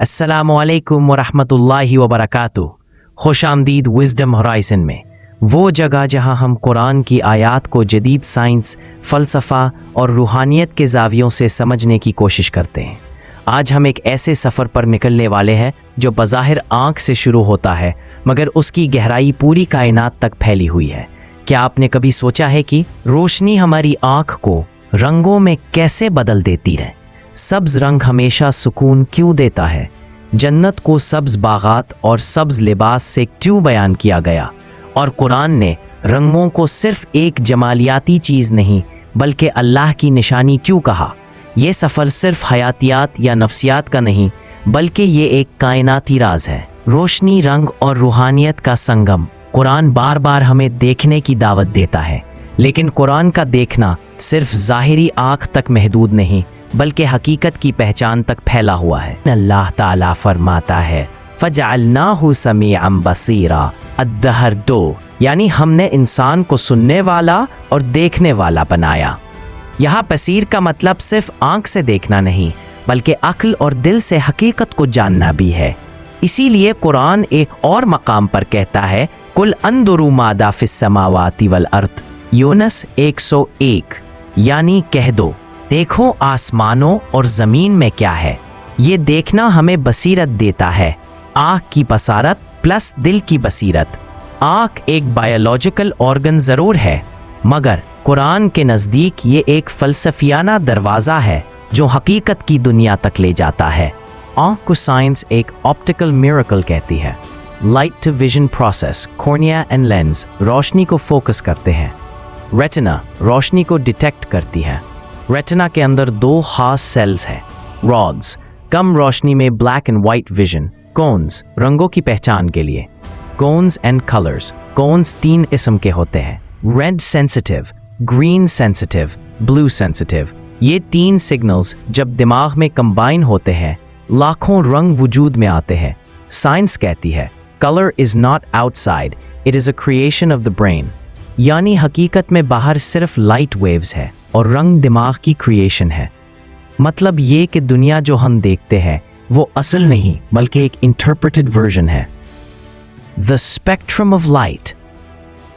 अस्सलामुअलैकुम वरहमतुल्लाहि वबरकातुह। खुश आमदीद विज़डम होराइज़न में, वो जगह जहां हम कुरान की आयात को जदीद साइंस, फ़लसफ़ा और रूहानियत के ज़ावियों से समझने की कोशिश करते हैं। आज हम एक ऐसे सफ़र पर निकलने वाले हैं जो बज़ाहिर आँख से शुरू होता है मगर उसकी गहराई पूरी कायनात तक फैली हुई है। क्या आपने कभी सोचा है कि रोशनी हमारी आँख को रंगों में कैसे बदल देती है? सब्ज़ रंग हमेशा सुकून क्यों देता है? जन्नत को सब्ज़ बागात और सब्ज़ लिबास से क्यों बयान किया गया? और कुरान ने रंगों को सिर्फ एक जमालियाती चीज़ नहीं बल्कि अल्लाह की निशानी क्यों कहा? ये सफ़र सिर्फ हयातियात या नफ्सियात का नहीं बल्कि ये एक कायनाती राज है। रोशनी, रंग और रूहानियत का संगम। कुरान बार बार हमें देखने की दावत देता है, लेकिन कुरान का देखना सिर्फ ज़ाहिरी आँख तक महदूद नहीं बल्कि हकीकत की पहचान तक फैला हुआ है। अल्लाह ताला फरमाता है, फजअलनाहु समीअन बसीरा। अद्दहर 2, यानी हमने इंसान को सुनने वाला और देखने वाला बनाया। यहाँ बसीर का मतलब सिर्फ आँख से देखना नहीं बल्कि अक्ल और दिल से हकीकत को जानना भी है। इसीलिए कुरान एक और मकाम पर कहता है, कुल अंदुरु मादा फिस समावाति वल अर्द। यूनस 101, यानी कह दो, देखो आसमानों और ज़मीन में क्या है। ये देखना हमें बसीरत देता है, आँख की बसारत प्लस दिल की बसीरत। आँख एक बायोलॉजिकल ऑर्गन ज़रूर है, मगर कुरान के नज़दीक ये एक फ़लसफ़ियाना दरवाज़ा है जो हकीकत की दुनिया तक ले जाता है। आँख को साइंस एक ऑप्टिकल मिरेकल कहती है। Light to vision process, cornea and lens रोशनी को फोकस करते हैं। रेटिना रोशनी को डिटेक्ट करती है। रेटिना के अंदर 2 खास सेल्स हैं, रॉड्स कम रोशनी में black and white vision, cones रंगों की पहचान के लिए। कोन्स एंड कलर्स, कोन्स 3 किस्म के होते हैं, red sensitive, green sensitive, blue sensitive. ये 3 सिग्नल्स जब दिमाग में कंबाइन होते हैं लाखों रंग वजूद में आते हैं। साइंस कहती है, colour is not outside, it is a creation of the brain, यानी हकीकत में बाहर सिर्फ लाइट वेव्स है और रंग दिमाग की क्रिएशन है। मतलब ये कि दुनिया जो हम देखते हैं वो असल नहीं बल्कि एक इंटरप्रेटेड वर्जन है। The spectrum of light.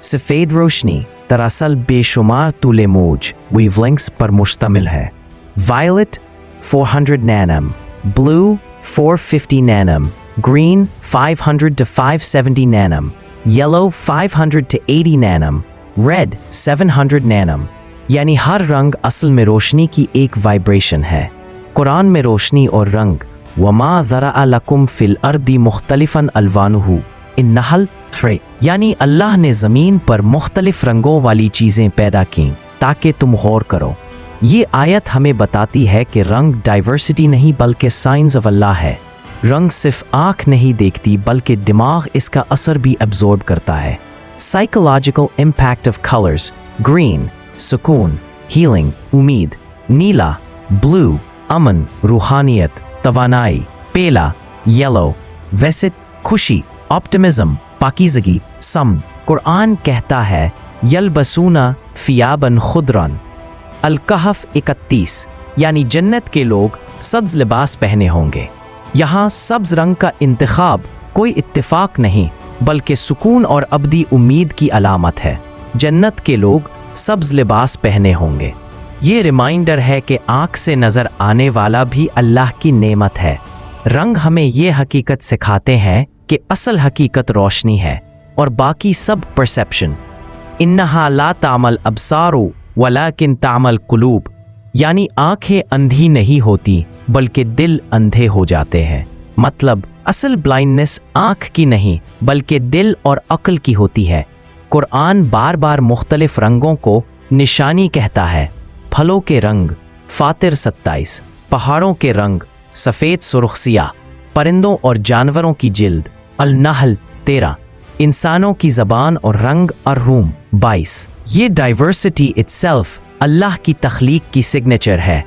सफ़ेद रोशनी दरअसल बेशुमार तूले मौज वेवलेंथ्स पर मुश्तमिल है। वायलेट 400 नैनम, ब्लू 450 नैनम, ग्रीन 500 to 570 नैनम, येलो 500 to 80 नैनम, रेड 700 नैनम। यानी हर रंग असल में रोशनी की एक वाइब्रेशन है। कुरान में रोशनी और रंग, वमा ज़रअ लकुम फिल अर्दी मुख्तलिफन अलवानुहु, इन-नहल 3, यानी अल्लाह ने ज़मीन पर मुख्तलिफ रंगों वाली चीज़ें पैदा की ताकि तुम गौर करो। ये आयत हमें बताती है कि रंग डाइवर्सिटी नहीं बल्कि साइंस ऑफ अल्लाह है। रंग सिर्फ आँख नहीं देखती बल्कि दिमाग इसका असर भी एब्जॉर्ब करता है। Psychological impact of colours. Green सुकून, हीलिंग, उम्मीद। नीला ब्लू, अमन, रूहानियत, तवानाई। पीला येलो, वैसित, खुशी, ऑप्टिमिज्म, पाकीज़गी, सम। कुरान कहता है, यलबसूना फियाबन खुदरन। अल-कहफ 31, यानी जन्नत के लोग सब्ज़ लिबास पहने होंगे। यहाँ सब्ज़ रंग का इंतखाब कोई इत्तेफाक नहीं बल्कि सुकून और अबदी उम्मीद की अलामत है। जन्नत के लोग सब्ज़ लिबास पहने होंगे। ये रिमाइंडर है कि आँख से नज़र आने वाला भी अल्लाह की नेमत है। रंग हमें ये हकीकत सिखाते हैं कि असल हकीकत रोशनी है और बाकी सब परसेप्शन। इन्नहा ला तामल अब्सारु वलाकिन तामल कुलूब, यानी आँखें अंधी नहीं होती बल्कि दिल अंधे हो जाते हैं। मतलब असल ब्लाइंडनेस आँख की नहीं बल्कि दिल और अक्ल की होती है। कुरान बार बार मुख्तलिफ रंगों को निशानी कहता है। फलों के रंग, फातिर 27, पहाड़ों के रंग, सफ़ेद सुर्खसिया, परिंदों और जानवरों की जिल्द, अल-नहल 13, इंसानों की ज़बान और रंग अर-रूम 22। ये डाइवर्सिटी इट्सेल्फ अल्लाह की तख्लीक की सिग्नेचर है।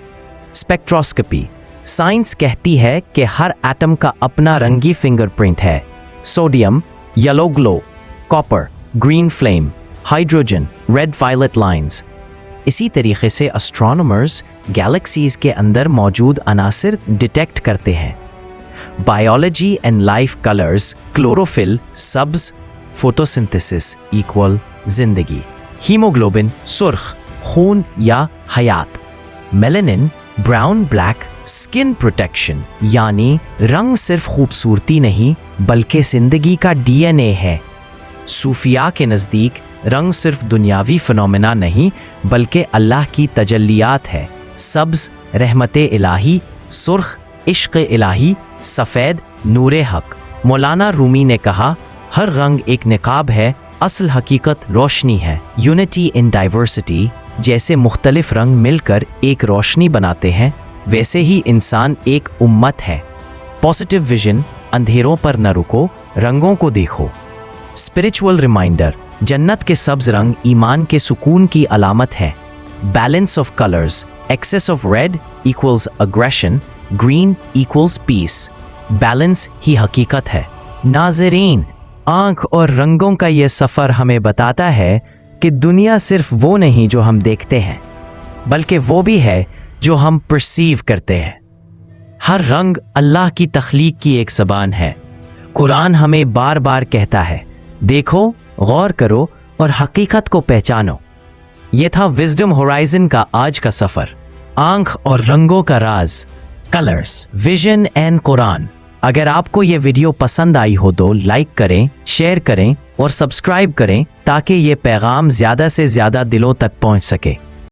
स्पेक्ट्रोस्कोपी। साइंस कहती है कि हर एटम का अपना रंगी फिंगरप्रिंट है। Sodium yellow glow, copper green flame, hydrogen red violet lines. इसी तरीके से एस्ट्रोनॉमर्स गैलेक्सीज के अंदर मौजूद अनासिर डिटेक्ट करते हैं। Biology and life colors, chlorophyll, सब्ज, photosynthesis equal जिंदगी. Hemoglobin, सुर्ख, खून या हयात. Melanin, brown black, skin protection, यानी रंग सिर्फ खूबसूरती नहीं बल्कि जिंदगी का DNA है. सूफिया के नज़दीक रंग सिर्फ दुनियावी फिनोमेना नहीं बल्कि अल्लाह की तजल्लियात है. सब्ज रहमत इलाही, सुर्ख इश्क इलाही, सफ़ेद नूर हक. मौलाना रूमी ने कहा, हर रंग एक निकाब है, असल हकीकत रोशनी है. यूनिटी इन डाइवर्सिटी, जैसे मुख्तलिफ रंग मिलकर एक रोशनी बनाते हैं वैसे ही इंसान एक उम्मत है. पॉजिटिव विजन, अंधेरों पर न रुको, रंगों को देखो. स्पिरिचुअल रिमाइंडर, जन्नत के सब्ज रंग ईमान के सुकून की अलामत है. Balance of colours, excess of red equals aggression, green equals peace. Balance ही हकीकत है. नाज़रीन, आँख और रंगों का ये सफ़र हमें बताता है कि दुनिया सिर्फ वो नहीं जो हम देखते हैं बल्कि वो भी है जो हम परसीव करते हैं. हर रंग अल्लाह की तख्लीक की एक ज़बान है. कुरान हमें बार बार कहता है, देखो, गौर करो और हकीकत को पहचानो. ये था विजडम होराइजन का आज का सफ़र. आँख और रंगों का राज, कलर्स, विजन एंड कुरान. अगर आपको ये वीडियो पसंद आई हो तो लाइक करें, शेयर करें और सब्सक्राइब करें ताकि ये पैगाम ज़्यादा से ज़्यादा दिलों तक पहुंच सके.